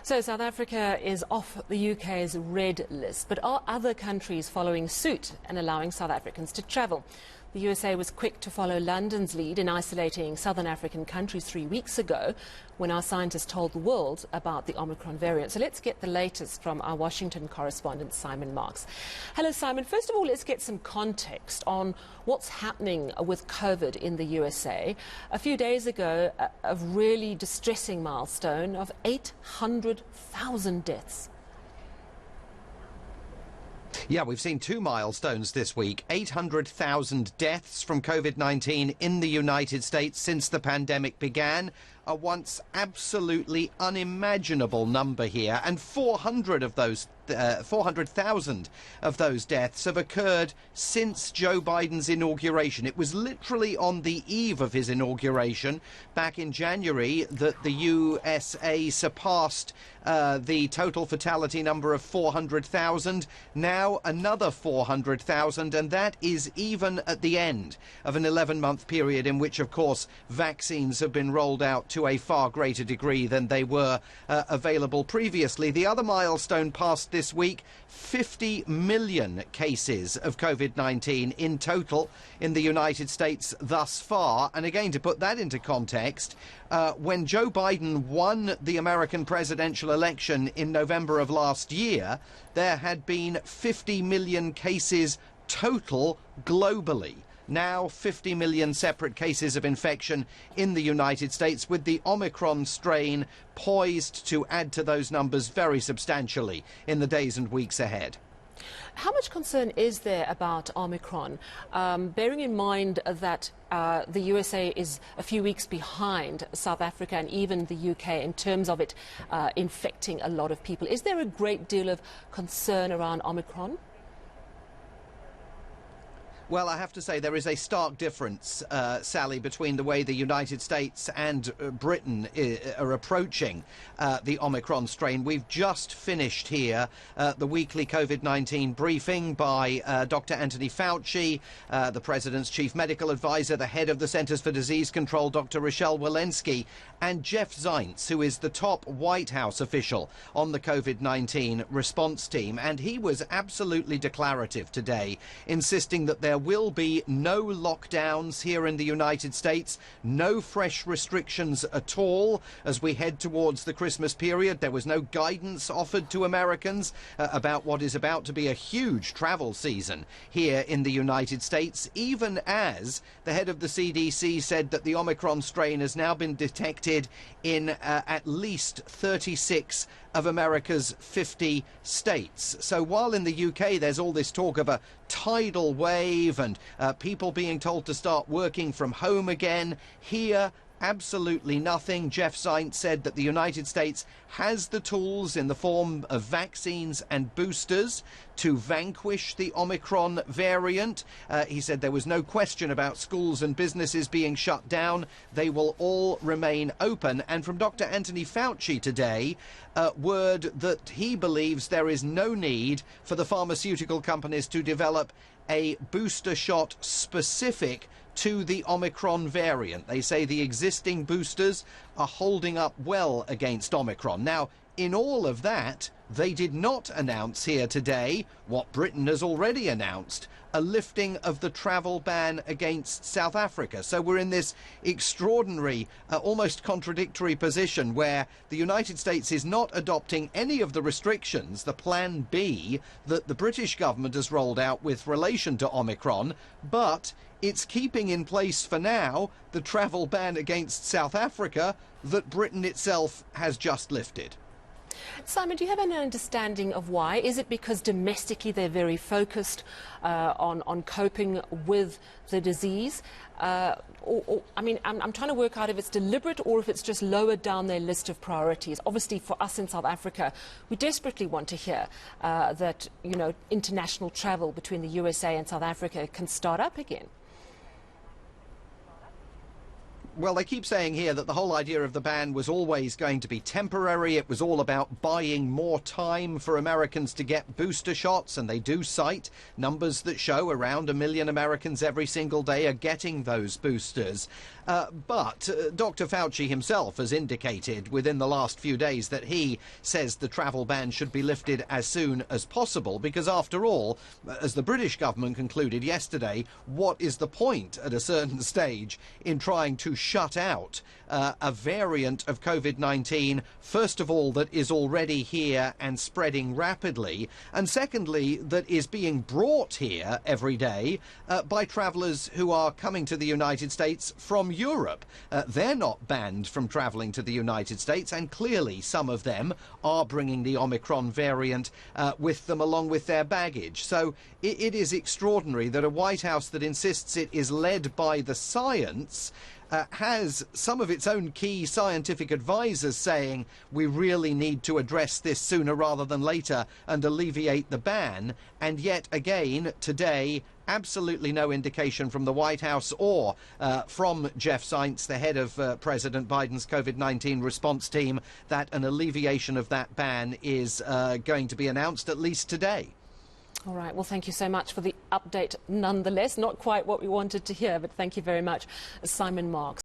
So South Africa is off the UK's red list, but are other countries following suit and allowing South Africans to travel? The USA was quick to follow London's lead in isolating southern African countries 3 weeks ago when our scientists told the world about the Omicron variant. So let's get the latest from our Washington correspondent, Simon Marks. Hello, Simon. First of all, let's get some context on what's happening with COVID in the USA. A few days ago, a really distressing milestone of 800,000 deaths. Yeah, we've seen two milestones this week. 800,000 deaths from COVID-19 in the United States since the pandemic began. A once absolutely unimaginable number here. And 400,000 of those deaths have occurred since Joe Biden's inauguration. It was literally on the eve of his inauguration back in January that the USA surpassed the total fatality number of 400,000. Now another 400,000, and that is even at the end of an 11-month period in which, of course, vaccines have been rolled out to a far greater degree than they were available previously. The other milestone passed this week, 50 million cases of COVID-19 in total in the United States thus far. And again, to put that into context, when Joe Biden won the American presidential election in November of last year, there had been 50 million cases total globally. Now 50 million separate cases of infection in the United States, with the Omicron strain poised to add to those numbers very substantially in the days and weeks ahead. How much concern is there about Omicron, bearing in mind that the USA is a few weeks behind South Africa and even the UK in terms of it infecting a lot of people? Is there a great deal of concern around Omicron? Well, I have to say there is a stark difference, Sally, between the way the United States and Britain are approaching the Omicron strain. We've just finished here the weekly COVID-19 briefing by Dr. Anthony Fauci, the President's chief medical advisor, the head of the Centers for Disease Control, Dr. Rochelle Walensky, and Jeff Zients, who is the top White House official on the COVID-19 response team. And he was absolutely declarative today, insisting that there will be no lockdowns here in the United States, no fresh restrictions at all as we head towards the Christmas period. There was no guidance offered to Americans about what is about to be a huge travel season here in the United States, even as the head of the CDC said that the Omicron strain has now been detected in at least 36 of America's 50 states. So while in the UK there's all this talk of a tidal wave and people being told to start working from home again, here absolutely nothing. Jeff Zients said that the United States has the tools in the form of vaccines and boosters to vanquish the Omicron variant. He said there was no question about schools and businesses being shut down. They will all remain open. And from Dr. Anthony Fauci today, word that he believes there is no need for the pharmaceutical companies to develop a booster shot specific to the Omicron variant. They say the existing boosters are holding up well against Omicron. Now, in all of that, they did not announce here today what Britain has already announced, a lifting of the travel ban against South Africa. So we're in this extraordinary, almost contradictory position where the United States is not adopting any of the restrictions, the plan B, that the British government has rolled out with relation to Omicron, but it's keeping in place for now the travel ban against South Africa that Britain itself has just lifted. Simon, do you have an understanding of why? Is it because domestically they're very focused on coping with the disease? I mean, I'm trying to work out if it's deliberate or if it's just lowered down their list of priorities. Obviously, for us in South Africa, we desperately want to hear that, you know, international travel between the USA and South Africa can start up again. Well, they keep saying here that the whole idea of the ban was always going to be temporary. It was all about buying more time for Americans to get booster shots, and they do cite numbers that show around 1 million Americans every single day are getting those boosters. But Dr. Fauci himself has indicated within the last few days that he says the travel ban should be lifted as soon as possible, because after all, as the British government concluded yesterday, what is the point at a certain stage in trying to shut out a variant of COVID-19, first of all, that is already here and spreading rapidly, and secondly, that is being brought here every day by travellers who are coming to the United States from Europe. They're not banned from travelling to the United States, and clearly some of them are bringing the Omicron variant with them along with their baggage. So it is extraordinary that a White House that insists it is led by the science has some of its own key scientific advisors saying we really need to address this sooner rather than later and alleviate the ban, and yet again today absolutely no indication from the White House or from Jeff Zients, the head of President Biden's COVID-19 response team, that an alleviation of that ban is going to be announced at least today. All right, well, thank you so much for the update nonetheless. Not quite what we wanted to hear, but thank you very much, Simon Marks.